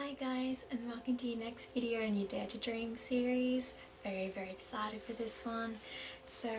Hi guys, and welcome to your next video in your Dare to Dream series. Very excited for this one. So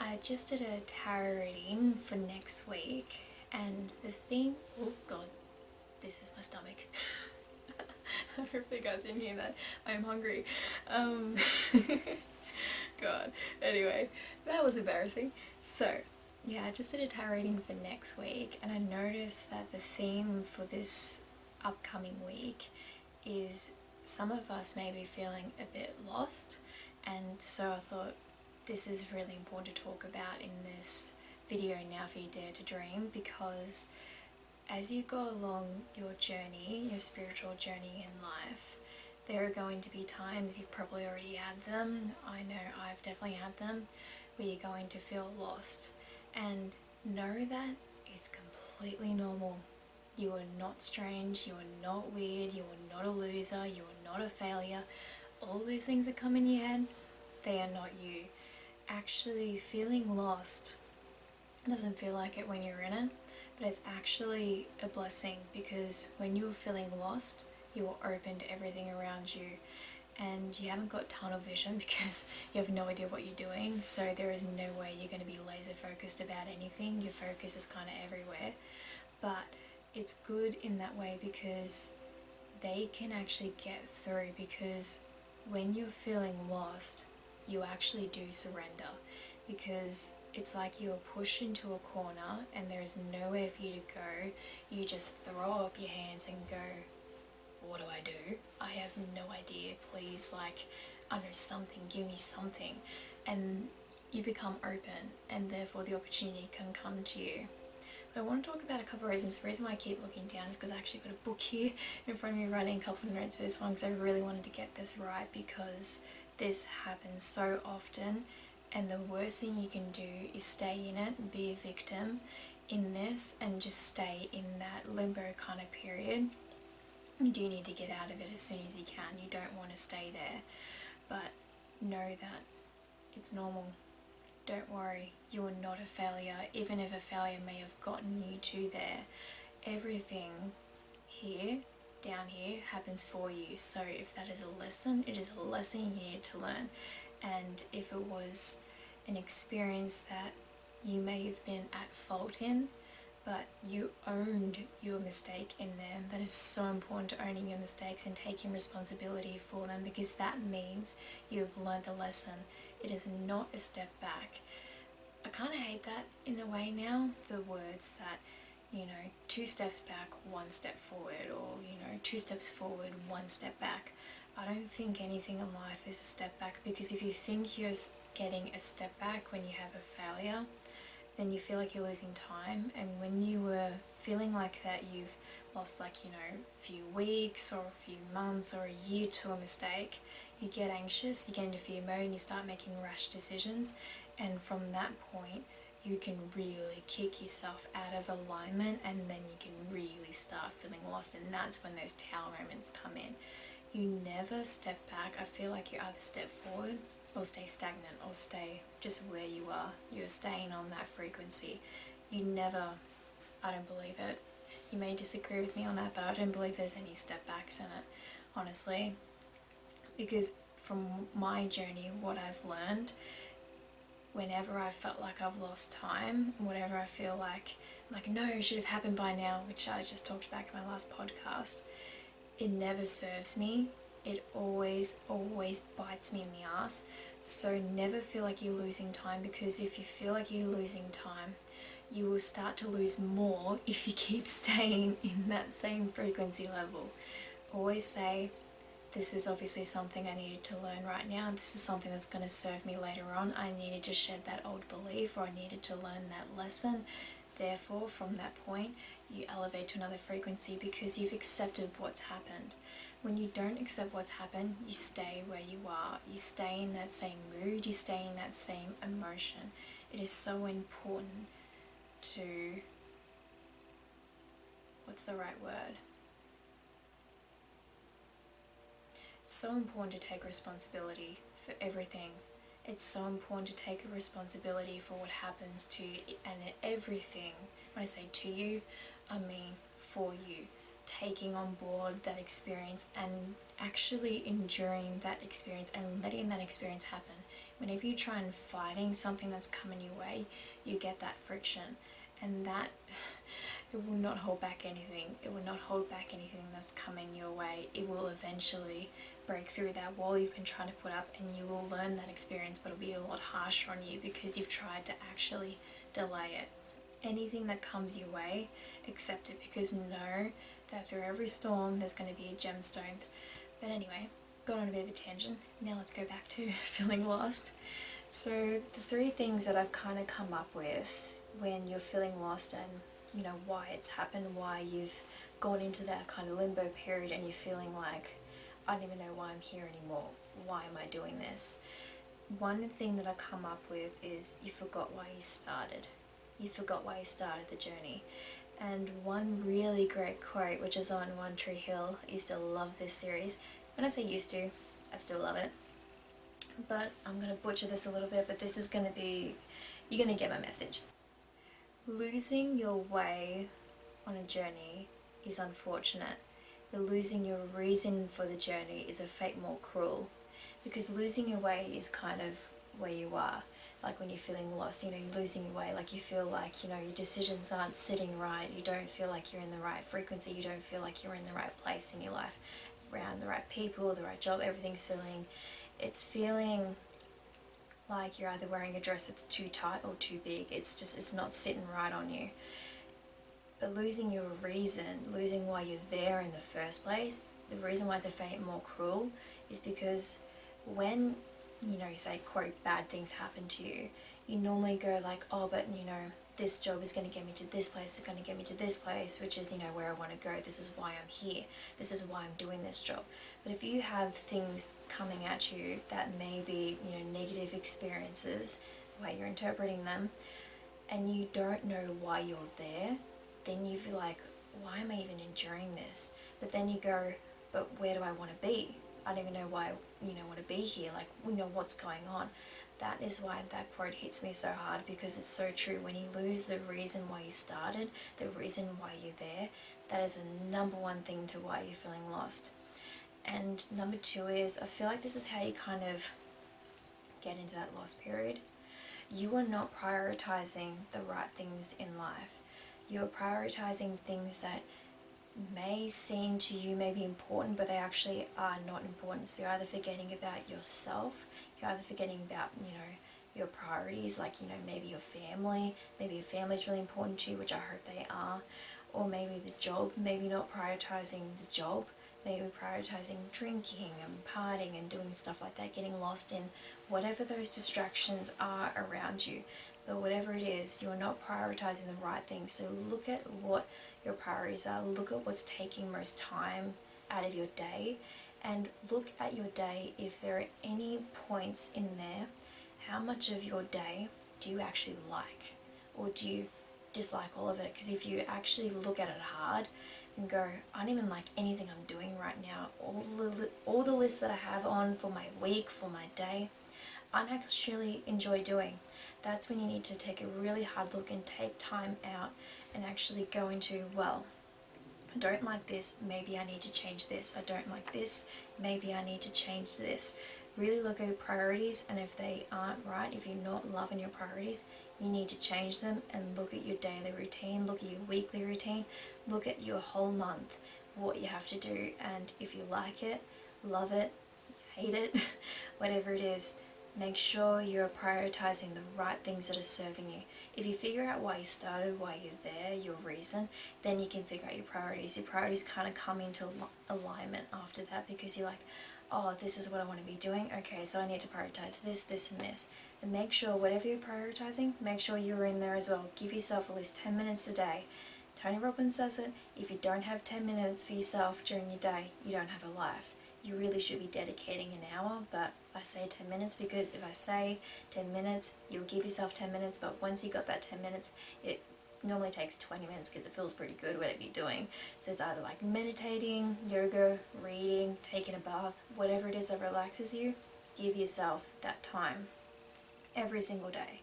I just did a tarot reading for next week, and the theme, oh god, this is my stomach. I hope you guys didn't hear that. I'm hungry. God, anyway, that was embarrassing. So yeah, I just did a tarot reading for next week, and I noticed that the theme for this upcoming week is some of us may be feeling a bit lost, and so I thought this is really important to talk about in this video now for you Dare to Dream, because as you go along your journey, your spiritual journey in life, there are going to be times, you've probably already had them, I know I've definitely had them, where you're going to feel lost, and know that it's completely normal. You are not strange, you are not weird, you are not a loser, you are not a failure. All these things that come in your head, they are not you. Actually feeling lost doesn't feel like it when you're in it, but it's actually a blessing, because when you're feeling lost, you are open to everything around you, and you haven't got tunnel vision because you have no idea what you're doing, so there is no way you're going to be laser focused about anything. Your focus is kind of everywhere. But it's good in that way because they can actually get through, because when you're feeling lost, you actually do surrender, because it's like you are pushed into a corner and there's nowhere for you to go. You just throw up your hands and go, what do I do? I have no idea, please, I know something, give me something. And you become open, and therefore the opportunity can come to you. But I want to talk about a couple of reasons. The reason why I keep looking down is because I actually got a book here in front of me writing a couple of notes for this one, because I really wanted to get this right, because this happens so often, and the worst thing you can do is stay in it and be a victim in this and just stay in that limbo kind of period. You do need to get out of it as soon as you can. You don't want to stay there, but know that it's normal. Don't worry, you are not a failure, even if a failure may have gotten you to there. Everything here, down here, happens for you. So if that is a lesson, it is a lesson you needed to learn. And if it was an experience that you may have been at fault in, but you owned your mistake in there, that is so important, to owning your mistakes and taking responsibility for them, because that means you have learned the lesson. It is not a step back. I kind of hate that in a way now, the words that, 2 steps back, 1 step forward, or, 2 steps forward, 1 step back. I don't think anything in life is a step back, because if you think you're getting a step back when you have a failure, then you feel like you're losing time. And when you were feeling like that, you've lost a few weeks or a few months or a year to a mistake, you get anxious, you get into fear mode, and you start making rash decisions, and from that point you can really kick yourself out of alignment, and then you can really start feeling lost, and that's when those tower moments come in. You never step back. I feel like you either step forward or stay stagnant, or stay just where you are. You're staying on that frequency. You never, I don't believe it. You may disagree with me on that, but I don't believe there's any step backs in it, honestly. Because from my journey, what I've learned, whenever I felt like I've lost time, whenever I feel like no, it should have happened by now, which I just talked back in my last podcast, it never serves me. It always bites me in the ass. So never feel like you're losing time, because if you feel like you're losing time, you will start to lose more if you keep staying in that same frequency level. Always say, this is obviously something I needed to learn right now. This is something that's going to serve me later on. I needed to shed that old belief, or I needed to learn that lesson. Therefore, from that point, you elevate to another frequency, because you've accepted what's happened. When you don't accept what's happened, you stay where you are. You stay in that same mood, you stay in that same emotion. It is so important to, what's the right word? It's so important to take responsibility for everything. It's so important to take a responsibility for what happens to you, and everything, when I say to you, I mean for you. taking on board that experience and actually enduring that experience and letting that experience happen. Whenever you try and fighting something that's coming your way, you get that friction, and that it will not hold back anything. It will not hold back anything that's coming your way. It will eventually break through that wall you've been trying to put up, and you will learn that experience, but it'll be a lot harsher on you because you've tried to actually delay it. Anything that comes your way, accept it, because know that through every storm there's going to be a gemstone. But anyway, got on a bit of a tangent. Now let's go back to feeling lost. So the 3 things that I've kind of come up with when you're feeling lost, and you know why it's happened, why you've gone into that kind of limbo period and you're feeling like, I don't even know why I'm here anymore. Why am I doing this? One thing that I come up with is you forgot why you started. You forgot why you started the journey. And one really great quote, which is on One Tree Hill, I used to love this series. When I say used to, I still love it. But I'm going to butcher this a little bit, but this is going to be, you're going to get my message. Losing your way on a journey is unfortunate, but losing your reason for the journey is a fate more cruel. Because losing your way is kind of where you are. Like when you're feeling lost, you know, you're losing your way, like you feel like, you know, your decisions aren't sitting right, you don't feel like you're in the right frequency, you don't feel like you're in the right place in your life, around the right people, the right job, it's feeling like you're either wearing a dress that's too tight or too big. It's not sitting right on you. But losing your reason, losing why you're there in the first place, the reason why it's a fate more cruel is because when, you know, say, quote, bad things happen to you, you normally go like, oh, but, you know, this job is going to get me to this place, it's going to get me to this place, which is, you know, where I want to go. This is why I'm here. This is why I'm doing this job. But if you have things coming at you that may be, you know, negative experiences, the way you're interpreting them, and you don't know why you're there, then you feel like, why am I even enduring this? But then you go, but where do I want to be? I don't even know why, you know, want to be here. Like, you know, what's going on? That is why that quote hits me so hard, because it's so true. When you lose the reason why you started, the reason why you're there, that is the number one thing to why you're feeling lost. And number 2 is, I feel like this is how you kind of get into that lost period. You are not prioritizing the right things in life. You're prioritizing things that may seem to you may be important, but they actually are not important. So you're either forgetting about yourself, you're either forgetting about, you know, your priorities, like, you know, maybe your family is really important to you, which I hope they are, or maybe the job, maybe not prioritizing the job, maybe prioritizing drinking and partying and doing stuff like that, getting lost in whatever those distractions are around you. But whatever it is, you're not prioritizing the right things. So look at what your priorities are, look at what's taking most time out of your day, and look at your day. If there are any points in there, how much of your day do you actually like, or do you dislike all of it? Because if you actually look at it hard and go, I don't even like anything I'm doing right now, all the lists that I have on for my week, for my day, I don't actually enjoy doing. That's when you need to take a really hard look and take time out and actually go into, well, I don't like this, maybe I need to change this. I don't like this, maybe I need to change this. Really look at your priorities, and if they aren't right, if you're not loving your priorities, you need to change them. And look at your daily routine, look at your weekly routine, look at your whole month, what you have to do, and if you like it, love it, hate it, whatever it is, make sure you're prioritizing the right things that are serving you. If you figure out why you started, why you're there, your reason, then you can figure out your priorities. Your priorities kind of come into alignment after that, because you're like, oh, this is what I want to be doing. Okay, so I need to prioritize this, this, and this. And make sure whatever you're prioritizing, make sure you're in there as well. Give yourself at least 10 minutes a day. Tony Robbins says it, if you don't have 10 minutes for yourself during your day, you don't have a life. You really should be dedicating an hour, but I say 10 minutes because if I say 10 minutes, you'll give yourself 10 minutes, but once you got that 10 minutes, it normally takes 20 minutes because it feels pretty good whatever you're doing. So it's either like meditating, yoga, reading, taking a bath, whatever it is that relaxes you, give yourself that time every single day.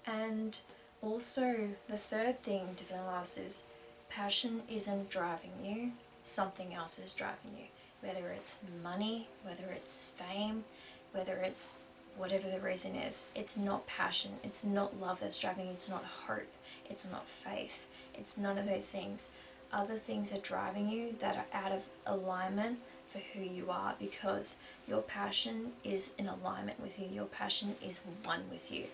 And also the third thing to feel lost is passion isn't driving you, something else is driving you. Whether it's money, whether it's fame, whether it's whatever the reason is. It's not passion, it's not love that's driving you, it's not hope, it's not faith, it's none of those things. Other things are driving you that are out of alignment for who you are, because your passion is in alignment with you, your passion is one with you.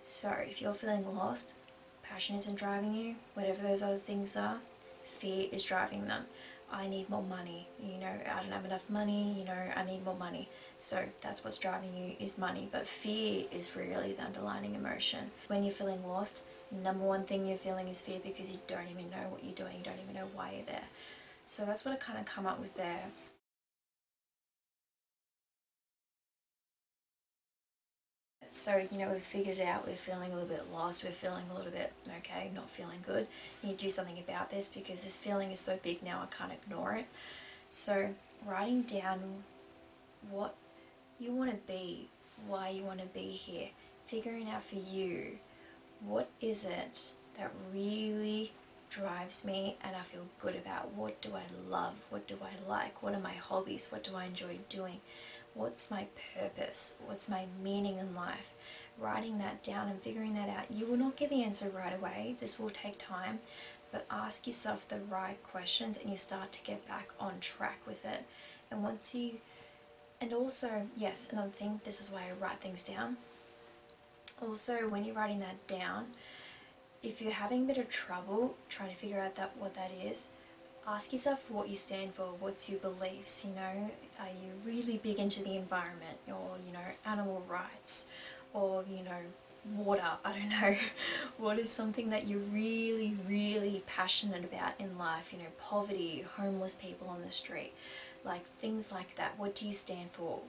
So if you're feeling lost, passion isn't driving you, whatever those other things are, fear is driving them. I need more money, I don't have enough money, I need more money. So that's what's driving you, is money. But fear is really the underlying emotion. When you're feeling lost, number one thing you're feeling is fear, because you don't even know what you're doing, you don't even know why you're there. So that's what I kind of come up with there. So, we've figured it out, we're feeling a little bit lost, we're feeling a little bit, okay, not feeling good. You need to do something about this, because this feeling is so big now, I can't ignore it. So, writing down what you want to be, why you want to be here, figuring out for you, what is it that really drives me and I feel good about? What do I love? What do I like? What are my hobbies? What do I enjoy doing? What's my purpose? What's my meaning in life? Writing that down and figuring that out. You will not get the answer right away. This will take time, but ask yourself the right questions and you start to get back on track with it. And also, yes, another thing, this is why I write things down. Also, when you're writing that down, if you're having a bit of trouble trying to figure out what that is, ask yourself what you stand for, what's your beliefs, are you really big into the environment, or, animal rights, or, water, I don't know. What is something that you're really, really passionate about in life, poverty, homeless people on the street, like things like that. What do you stand for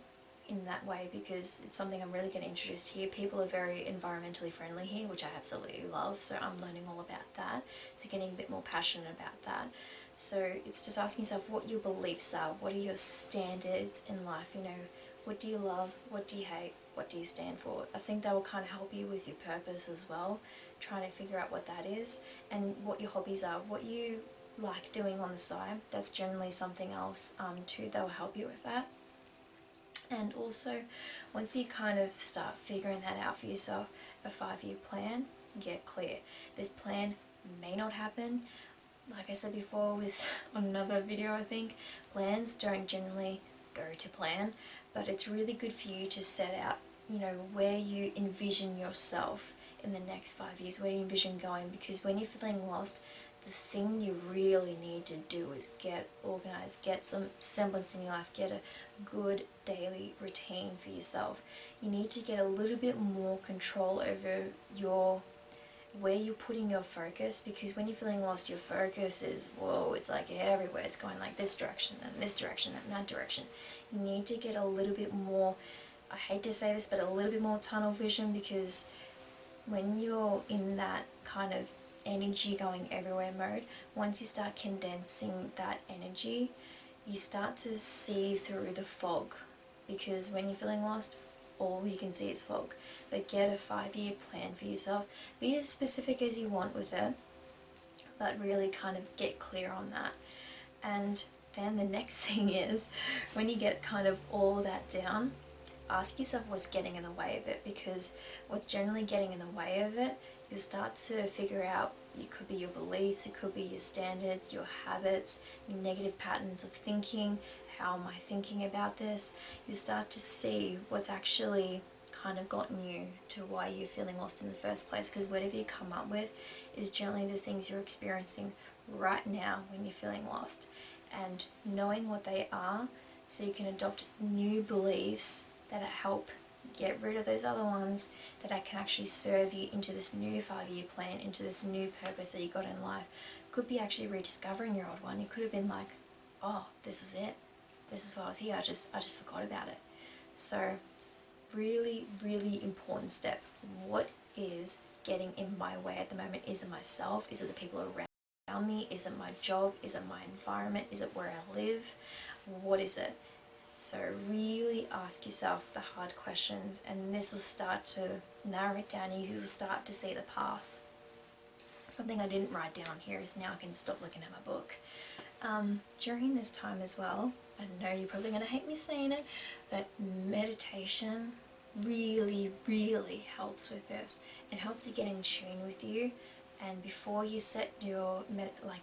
in that way? Because it's something I'm really getting introduced here. People are very environmentally friendly here, which I absolutely love, so I'm learning all about that, so getting a bit more passionate about that. So it's just asking yourself what your beliefs are, what are your standards in life, what do you love, what do you hate, what do you stand for? I think that will kind of help you with your purpose as well, trying to figure out what that is, and what your hobbies are, what you like doing on the side. That's generally something else too that will help you with that. And also, once you kind of start figuring that out for yourself, a 5-year plan, get clear. This plan may not happen. Like I said before on another video, I think, plans don't generally go to plan, but it's really good for you to set out, where you envision yourself in the next 5 years, where you envision going, because when you're feeling lost, the thing you really need to do is get organized, get some semblance in your life, get a good daily routine for yourself. You need to get a little bit more control over where you're putting your focus, because when you're feeling lost, your focus is, it's like everywhere. It's going like this direction and this direction and that direction. You need to get a little bit more, I hate to say this, but a little bit more tunnel vision, because when you're in that kind of energy going everywhere mode, once you start condensing that energy, you start to see through the fog, because when you're feeling lost, all you can see is fog. But get a 5-year plan for yourself. Be as specific as you want with it, but really kind of get clear on that. And then the next thing is, when you get kind of all that down, ask yourself what's getting in the way of it, because what's generally getting in the way of it, you'll start to figure out, it could be your beliefs, it could be your standards, your habits, your negative patterns of thinking. How am I thinking about this? You start to see what's actually kind of gotten you to why you're feeling lost in the first place, because whatever you come up with is generally the things you're experiencing right now when you're feeling lost. And knowing what they are, so you can adopt new beliefs that help get rid of those other ones, that can actually serve you into this new 5-year plan, into this new purpose that you got in life. Could be actually rediscovering your old one. You could have been like, oh, this was it. This is why I was here. I just forgot about it. So really, really important step. What is getting in my way at the moment? Is it myself? Is it the people around me? Is it my job? Is it my environment? Is it where I live? What is it? So really ask yourself the hard questions, and this will start to narrow it down, and you will start to see the path. Something I didn't write down here is, now I can stop looking at my book. During this time as well, I know you're probably going to hate me saying it, but meditation really, really helps with this. It helps you get in tune with you, and before you set your,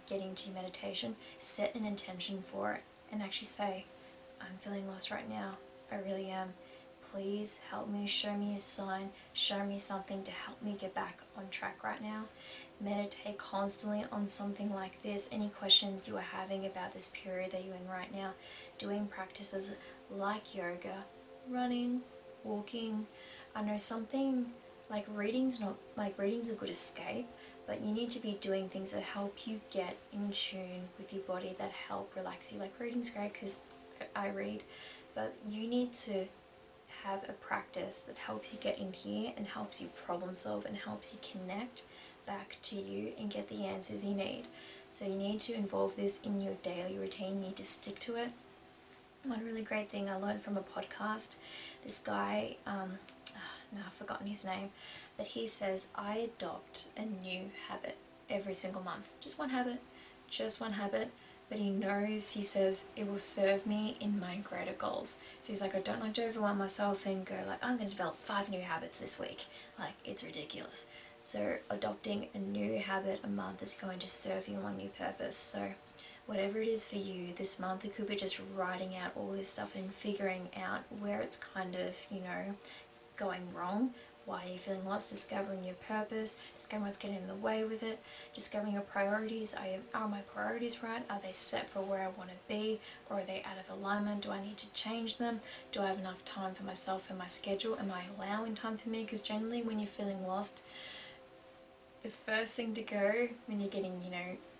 get into your meditation, set an intention for it and actually say, I'm feeling lost right now, I really am. Please help me, show me a sign, show me something to help me get back on track right now. Meditate constantly on something like this. Any questions you are having about this period that you're in right now, doing practices like yoga, running, walking. I know something like reading's a good escape, but you need to be doing things that help you get in tune with your body, that help relax you. Like reading's great because I read, but you need to have a practice that helps you get in here and helps you problem solve and helps you connect back to you and get the answers you need. So you need to involve this in your daily routine. You need to stick to it. One really great thing I learned from a podcast, this guy, I've forgotten his name, but he says, I adopt a new habit every single month. Just one habit, but he knows, he says, it will serve me in my greater goals. So he's like, I don't like to overwhelm myself and go like, I'm going to develop 5 new habits this week. Like, it's ridiculous. So adopting a new habit a month is going to serve you on your purpose. So whatever it is for you this month, it could be just writing out all this stuff and figuring out where it's kind of, going wrong. Why are you feeling lost? Discovering your purpose, discovering what's getting in the way with it, discovering your priorities. Are my priorities right? Are they set for where I want to be? Or are they out of alignment? Do I need to change them? Do I have enough time for myself and my schedule? Am I allowing time for me? Because generally when you're feeling lost, the first thing to go when you're getting,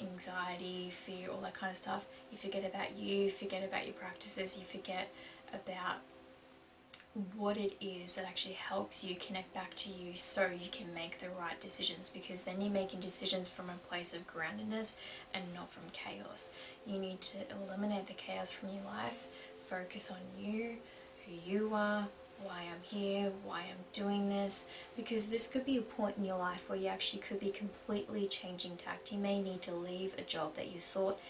anxiety, fear, all that kind of stuff, you forget about you forget about your practices, you forget about what it is that actually helps you connect back to you so you can make the right decisions, because then you're making decisions from a place of groundedness and not from chaos. You need to eliminate the chaos from your life, focus on you, who you are, why I'm here, why I'm doing this, because this could be a point in your life where you actually could be completely changing tact. You may need to leave a job that you thought,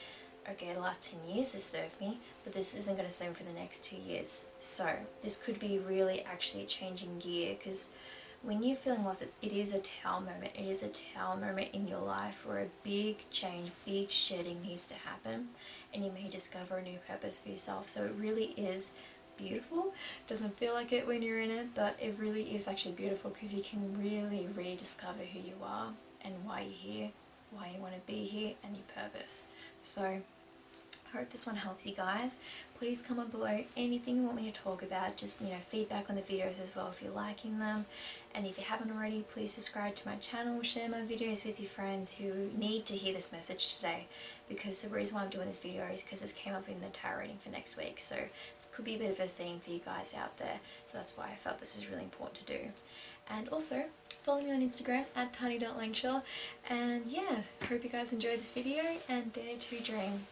okay, the last 10 years this served me, but this isn't going to serve me for the next 2 years. So this could be really actually changing gear, because when you're feeling lost, it is a tower moment. It is a tower moment in your life where a big change, big shedding needs to happen, and you may discover a new purpose for yourself. So it really is beautiful. It doesn't feel like it when you're in it, but it really is actually beautiful, because you can really rediscover who you are and why you're here, why you want to be here, and your purpose. So I hope this one helps you guys. Please comment below anything you want me to talk about, just feedback on the videos as well if you're liking them. And if you haven't already, please subscribe to my channel, share my videos with your friends who need to hear this message today, because the reason why I'm doing this video is because this came up in the tarot reading for next week, so this could be a bit of a theme for you guys out there, so that's why I felt this was really important to do. And also follow me on Instagram at tiny.langshaw, and yeah, hope you guys enjoyed this video and dare to dream.